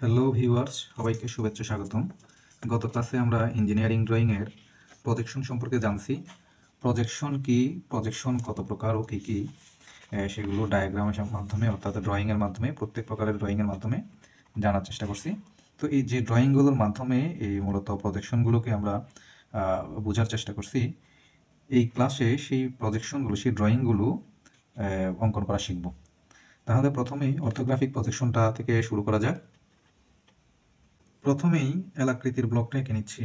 Hello viewers, সবাইকে শুভেচ্ছা স্বাগতম। গত ক্লাসে আমরা ইঞ্জিনিয়ারিং ড্রয়িংয়ের প্রজেকশন সম্পর্কে জানছি। প্রজেকশন কি, প্রজেকশন কত প্রকার ও কী কী, সেগুলো ডায়াগ্রামের মাধ্যমে অর্থাৎ ড্রয়িংয়ের মাধ্যমে, প্রত্যেক প্রকারের ড্রয়িংয়ের মাধ্যমে জানার চেষ্টা করছি। তো এই যে ড্রয়িংগুলোর মাধ্যমে এই মূলত প্রজেকশনগুলোকে আমরা বোঝার চেষ্টা করছি। এই ক্লাসে সেই প্রজেকশনগুলো, সেই ড্রয়িংগুলো অঙ্কন করা শিখব। তাহলে প্রথমেই অর্থোগ্রাফিক প্রজেকশনটা থেকে শুরু করা যাক। প্রথমেই এল আকৃতির ব্লকটা এঁকে নিচ্ছি।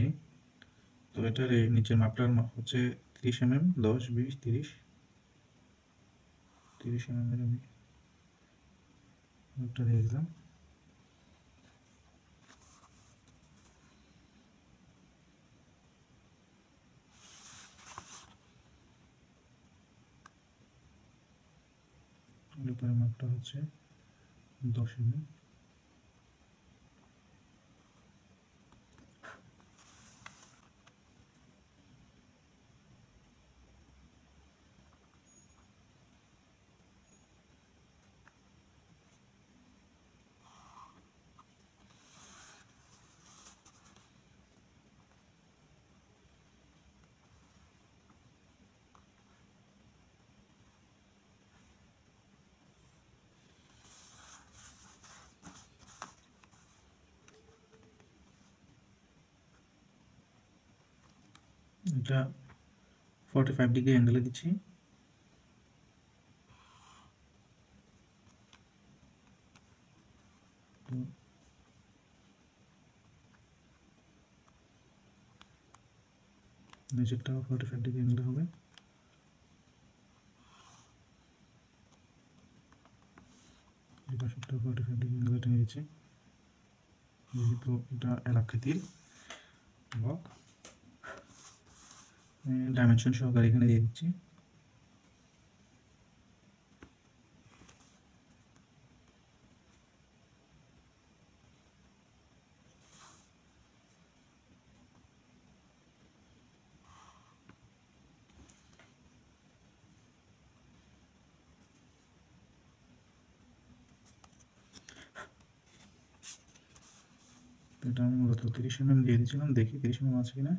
তো এটার এই নিচের মাপটার হচ্ছে 30 mm, 10, 20, 30 mm এর আমি ব্লকটা দিয়ে দিলাম। এর উপরে মাপটা হচ্ছে 10 mm। এটা 45 ডিগ্রি অ্যাঙ্গেলে দিচ্ছি। নিচেরটাও 45 ডিগ্রি অ্যাঙ্গেলে হবে। এই পাশেরটাও 45 ডিগ্রি অ্যাঙ্গেলে টেনে দিচ্ছি। যেহেতু এটা এল আকৃতির ব্লক, ডাইমেনশন সহকারে এখানে দিয়ে দিচ্ছি। এটা আমি মূলত 30 mm দিয়ে দিয়েছিলাম, দেখি 30 mm আছে কিনা।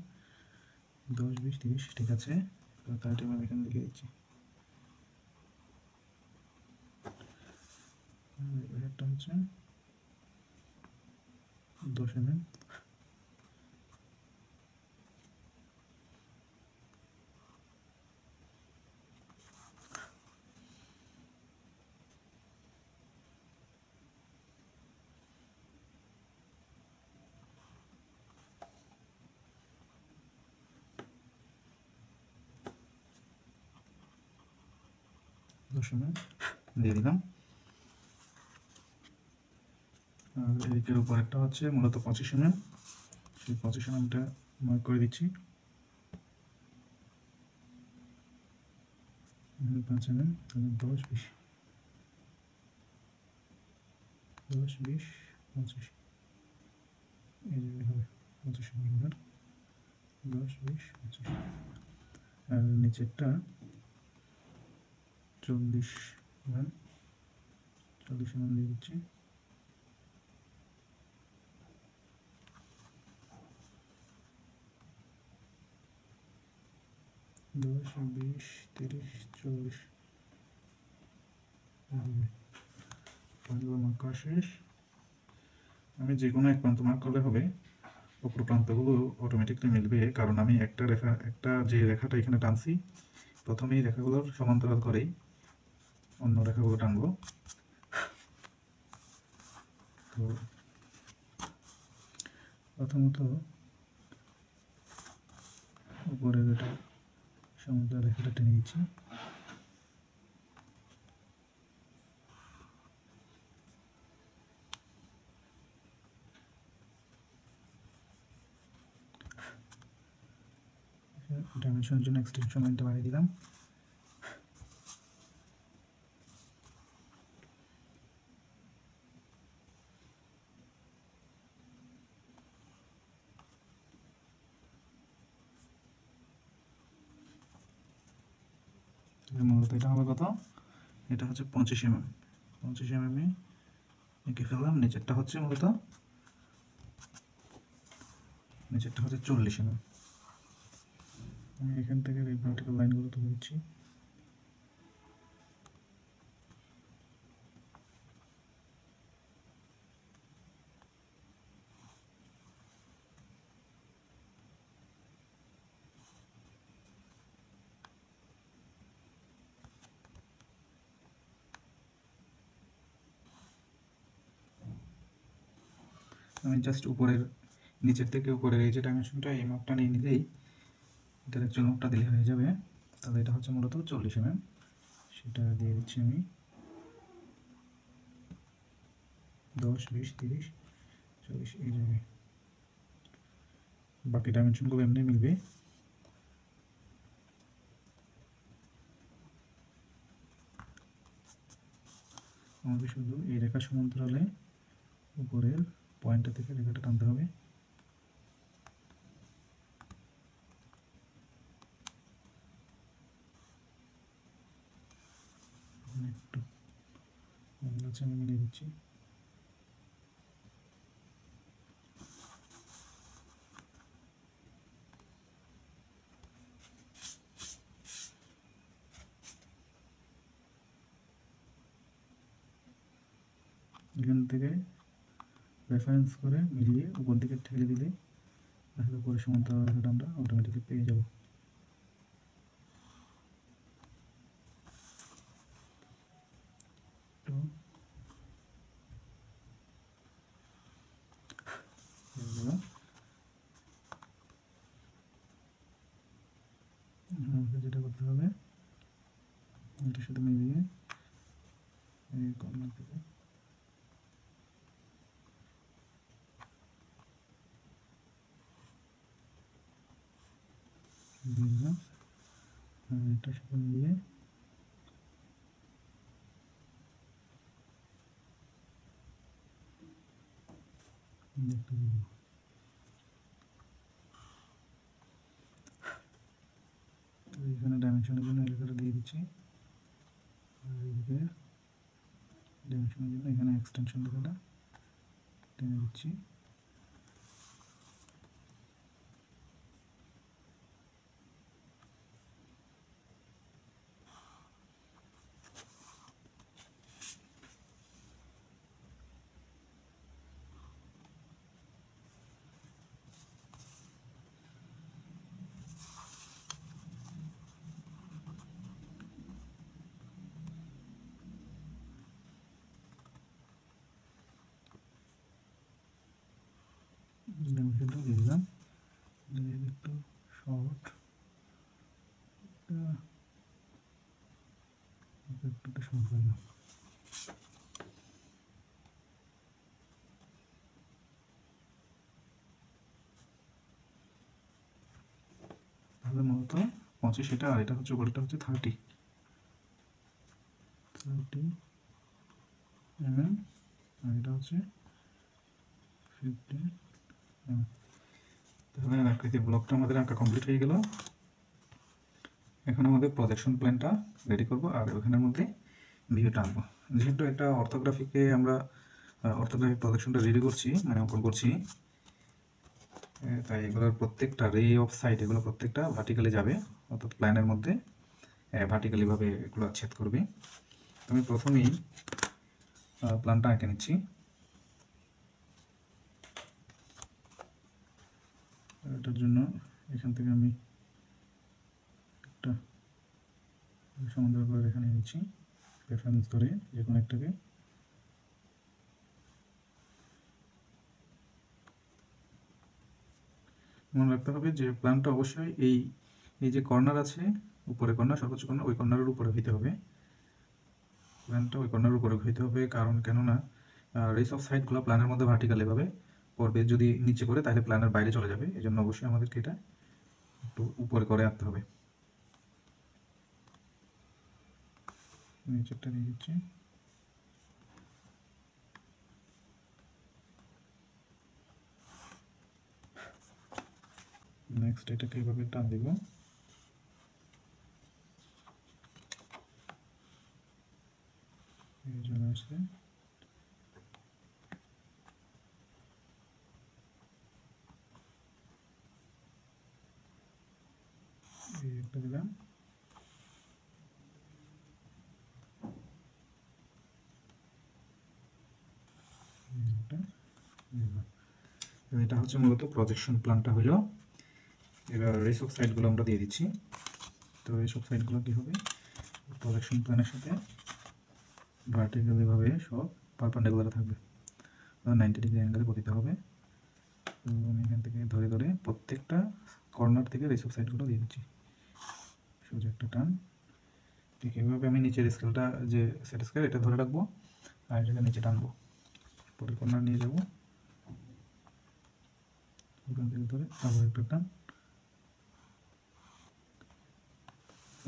10, 20, 30 ঠিক আছে। 30 mm এখানে লিখে দিচ্ছি। একটা হচ্ছে 10 mm। দিয়ে দিলাম। আর এদিকের উপর একটা হচ্ছে মূলত 25 mm, সেই 25 mmটা মার্ক করে দিচ্ছি। 5 mm, 10, 20, 10, 20, 25, এই যে হবে 25 mm, 10, 20, 25। আর নিচেরটা 40 mm, 40 mm দিয়ে দিচ্ছি। দশ, 20, 30, 40 মার্ক করা শেষ। আমি যে কোনো এক প্রান্ত মার্ক করলে হবে, অপর প্রান্তগুলো অটোমেটিকলি মিলবে, কারণ আমি একটা যে রেখাটা এখানে টানছি, প্রথমেই রেখাগুলোর সমান্তরাল করেই অন্য রেখাগুলো টানবো। তো প্রথমত উপরের এটা সমান্তরাল রেখাটা টেনে দিচ্ছি। ডাইমেনশনের জন্য এক্সটেনশন লাইনটা বাড়িয়ে দিলাম। মূলত এটা হবে কত, এটা হচ্ছে 25 mm, 25 mm এঁকে ফেললাম। নিচেরটা হচ্ছে মূলত নিচেরটা হচ্ছে 40 mm। আমি এখান থেকে এই ভার্টিক্যাল লাইনগুলো তুলে দিচ্ছি। আমি জাস্ট উপরের নিচের থেকে উপরের এই যে ডাইমেনশনটা এই মাপটা নিয়ে নিলেই এটার অ্যাকচুয়াল মাপটা দিলে হয়ে যাবে। তাহলে এটা হচ্ছে মূলত 40 mm, সেটা দিয়ে দিচ্ছি আমি 10, 20, 30, 40 এই জায়গায়। বাকি ডাইমেনশনগুলো এমনি মিলবে। আমাদের শুধু এই রেখা সমান্তরালে উপরের পয়েন্টটা থেকে রেখাটা টানতে হবে। একটু আমি মিলিয়ে দিচ্ছি। এখান থেকে রেফারেন্স করে মিলিয়ে উপর দিকে ঠেলে দিলে তাহলে উপরে সমান্তরাল রেখাটা আমরা অটোমেটিকলি পেয়ে যাব। তো আমাকে যেটা করতে হবে এটার সাথে মিলিয়ে এই কর্নার থেকে দিলাম, এটার সাথে মিলিয়ে দেখতে পাবো। তো এখানে ডাইমেনশনের জন্য লেখাটা দিয়ে দিচ্ছি, আর এইদিকে ডাইমেনশনের জন্য এখানে এক্সটেনশন লেখাটা টেনে দিচ্ছি। ডাইমেনশনটা দিয়ে দিলাম, একটু শর্ট একটু শর্ট হয়ে গেল। তাহলে মূলত 25 এটা, আর এটা হচ্ছে উপরেরটা হচ্ছে 30 mm, আর এটা হচ্ছে 15 mm। তাহলে আকৃতির ব্লকটা আমাদের আঁকা কমপ্লিট হয়ে গেল। এখন আমাদের প্রজেকশন প্ল্যানটা রেডি করব, আর ওখানের মধ্যে ভিউটা আনবো। যেহেতু একটা অর্থোগ্রাফিকে আমরা অর্থোগ্রাফিক প্রজেকশনটা রেডি করছি, মানে অঙ্কন করছি, তাই এগুলোর প্রত্যেকটা রে অফ সাইড এগুলো প্রত্যেকটা ভার্টিক্যালি যাবে, অর্থাৎ প্ল্যানের মধ্যে ভার্টিক্যালিভাবে এগুলো ছেদ করবে। আমি প্রথমেই প্ল্যানটা এঁকে নিচ্ছি। এটার জন্য এখান থেকে আমি একটা সমান্তরাল করে রেখা নিয়ে নিচ্ছি, রেফারেন্স ধরে যে কোনো একটাকে। মনে রাখতে হবে যে প্ল্যানটা অবশ্যই এই এই যে কর্নার আছে, উপরে কর্নার, সর্বোচ্চ কর্নার, ওই কর্নারের উপরে হইতে হবে। প্ল্যানটা ওই কর্নারের উপরে হইতে হবে, কারণ কেননা রেস অফ সাইডগুলো প্ল্যানের মধ্যে ভার্টিক্যালি ভাবে পড়বে। যদি নিচে করে তাহলে প্ল্যানের বাইরে চলে যাবে, এই জন্য অবশ্যই আমাদেরকে এটা একটু উপরে করে আনতে হবে। নিচেরটা দিয়ে দিচ্ছি। নেক্সট এটাকে এইভাবে টান দিব, এই জন্য আসছে। একটা দিলাম, এটা হচ্ছে মূলত প্রজেকশন প্ল্যানটা হলো। এবার রেস অফ সাইডগুলো আমরা দিয়ে দিচ্ছি। তো রেস অফ সাইডগুলো কী হবে, প্রজেকশন প্ল্যানের সাথে ভার্টিক্যালিভাবে সব পারপেন্ডিকুলার থাকবে, 90 ডিগ্রি অ্যাঙ্গেলে পতিত হবে। তো আমি এখান থেকে ধরে ধরে প্রত্যেকটা কর্নার থেকে রেস অফ সাইডগুলো দিয়ে দিচ্ছি, সোজা একটা টান। ঠিক এইভাবে আমি নিচের স্কেলটা, যে সেট স্কেল, এটা ধরে রাখবো আর এটাকে নিচে টানবো, পরের কর্নার নিয়ে যাবো, ওখান থেকে ধরে আবার একটা টান,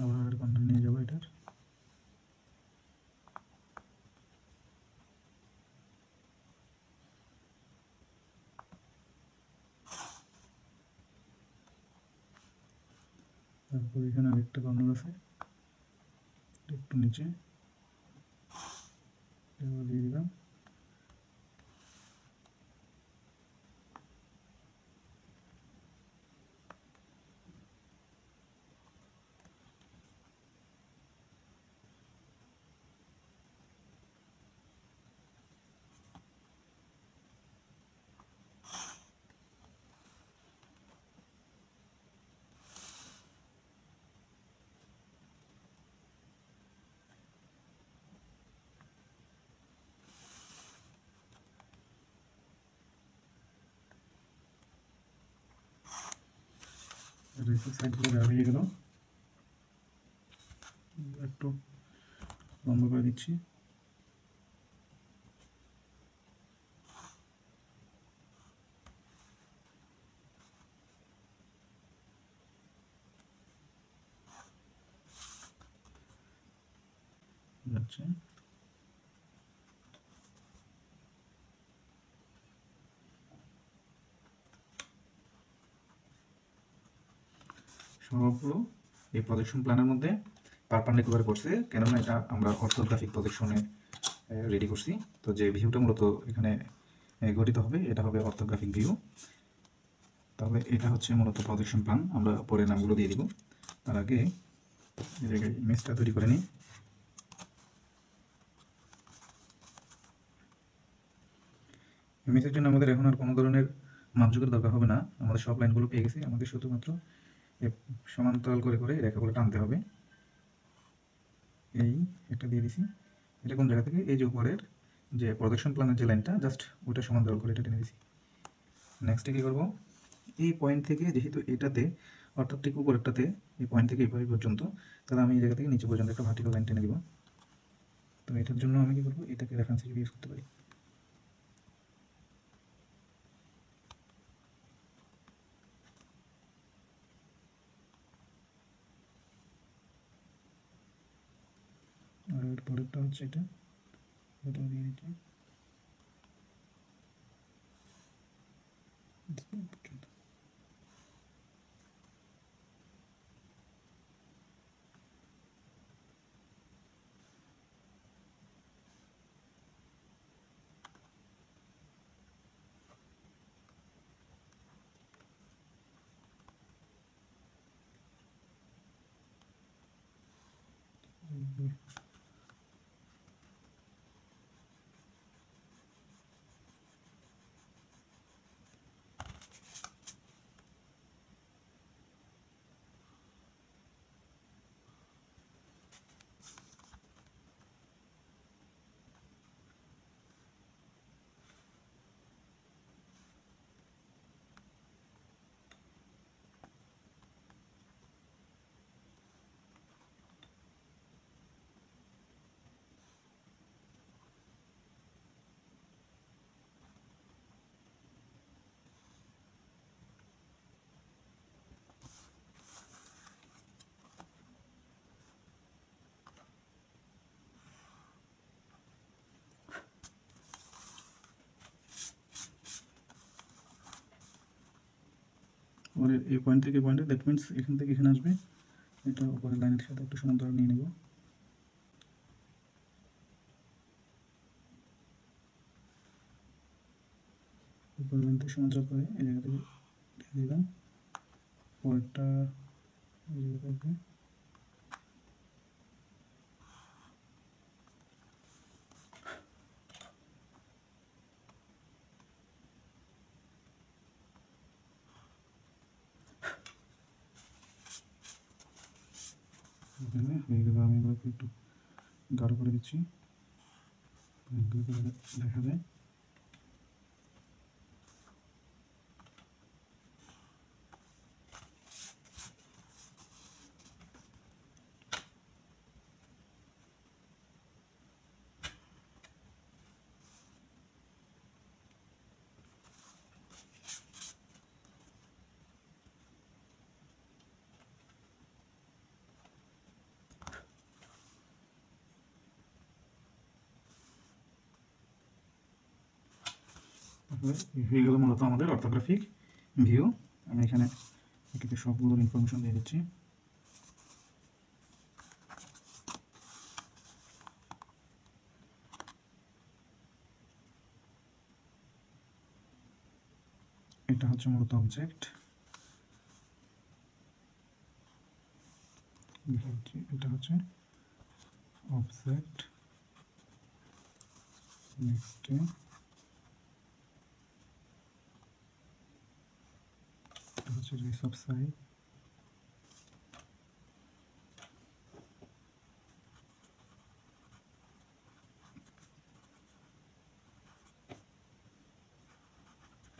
আবার কর্নার নিয়ে যাবো এটার। তারপর এখানে আরেকটা কর্নার আছে, একটু নিচে দিয়ে দিলাম। রেসের সাইডগুলো দেওয়া হয়ে গেল, একটু বন্ধ করে দিচ্ছি। যাচ্ছে সবগুলো এই প্রজেকশন প্ল্যানের মধ্যে পারপেন্ডিকুলার করছে, কেননা এটা আমরা অর্থোগ্রাফিক প্রজেকশনে রেডি করছি। তো যে ভিউটা মূলত এখানে গঠিত হবে, এটা হবে অর্থোগ্রাফিক ভিউ। তাহলে এটা হচ্ছে মূলত প্রজেকশন প্ল্যান। আমরা পরে নামগুলো দিয়ে দিব, তার আগে এই জায়গায় ইমেজটা তৈরি করে নিই। ইমেজের জন্য আমাদের এখন আর কোনো ধরনের মাপযোগের দরকার হবে না, আমাদের সব লাইনগুলো পেয়ে গেছি। আমাদের শুধুমাত্র সমান্তরাল করে করে রেখাগুলো টানতে হবে। এই একটা দিয়ে দিছি, এটা কোন জায়গা থেকে, এই যে উপরের যে প্রজেকশন প্ল্যানের যে লাইনটা, জাস্ট ওটা সমান্তরাল করে এটা টেনে দিছি। নেক্সটে কী করবো, এই পয়েন্ট থেকে, যেহেতু এটাতে অর্থাৎ ঠিক উপরেরটাতে, এই পয়েন্ট থেকে এই পয়েন্ট পর্যন্ত, তাহলে আমি এই জায়গা থেকে নিচে পর্যন্ত একটা ভার্টিক্যাল লাইন টেনে দিব। তো এটার জন্য আমি কী করবো, এটাকে রেফারেন্স হিসেবে ইউজ করতে পারি। আর পরেরটা হচ্ছে এটা, এটাও দিয়ে দিচ্ছি। ওর এই পয়েন্ট থেকে পয়েন্টে, দ্যাট মিনস এখান থেকে এখানে আসবে, এটা উপরের লাইনের সাথে একটু সমান্তরাল নিয়ে নেব। উপরের লাইনটা সমান্তরাল করে এই জায়গা থেকে দিলাম। পরেরটা এইগুলো আমি এগুলোকে একটু গাঢ় করে দিচ্ছি, দেখা যায়। এইগুলো মূলত আমাদের অর্থোগ্রাফিক ভিউ। আমি এখানে একে সবগুলোর ইনফরমেশন দিয়ে দিচ্ছি। এটা হচ্ছে মূলত অবজেক্ট, এটা হচ্ছে অবজেক্ট। নেক্সট এটা হচ্ছে rays of sight,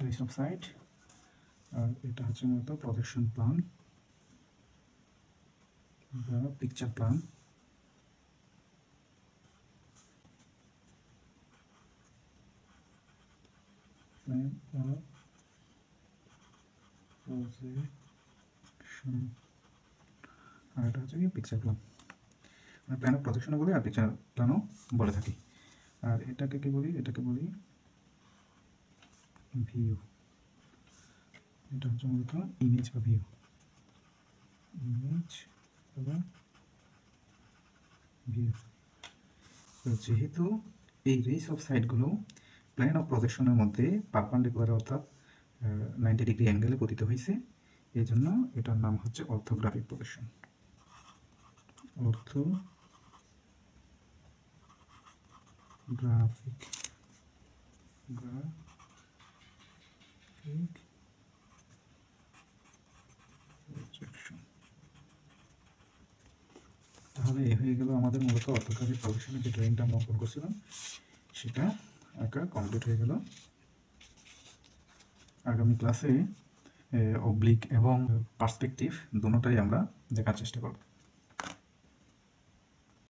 rays of sight. আর এটা হচ্ছে মূলত প্রজেকশন প্ল্যান বা পিকচার প্ল্যান। আর এটা হচ্ছে কি পিকচার প্ল্যান, মানে প্ল্যান অফ প্রজেকশনও বলি আর পিকচার প্ল্যানও বলে থাকি। আর এটাকে কি বলি? এটাকে বলি ভিউ। এটা হচ্ছে মূলত ইমেজ বা ভিউ, ইমেজ এবং ভিউ। তো যেহেতু এই রেস অফ সাইডগুলো প্ল্যান অফ প্রজেকশনের মধ্যে পারপেন্ডিকুলার অর্থাৎ 90 ডিগ্রি অ্যাঙ্গেলে পতিত হয়েছে, এই জন্য এটার নাম হচ্ছে অর্থোগ্রাফিক প্রজেকশন। Orthographic projection. তাহলে এই হয়ে গেল আমাদের মূলত অর্থোগ্রাফিক প্রজেকশনের যে ড্রয়িংটা আমরা অঙ্কন করছিলাম সেটা আঁকা কমপ্লিট হয়ে গেল। আগামী ক্লাসে অবলিক এবং পার্সপেক্টিভ দুটোটাই আমরা দেখার চেষ্টা করব।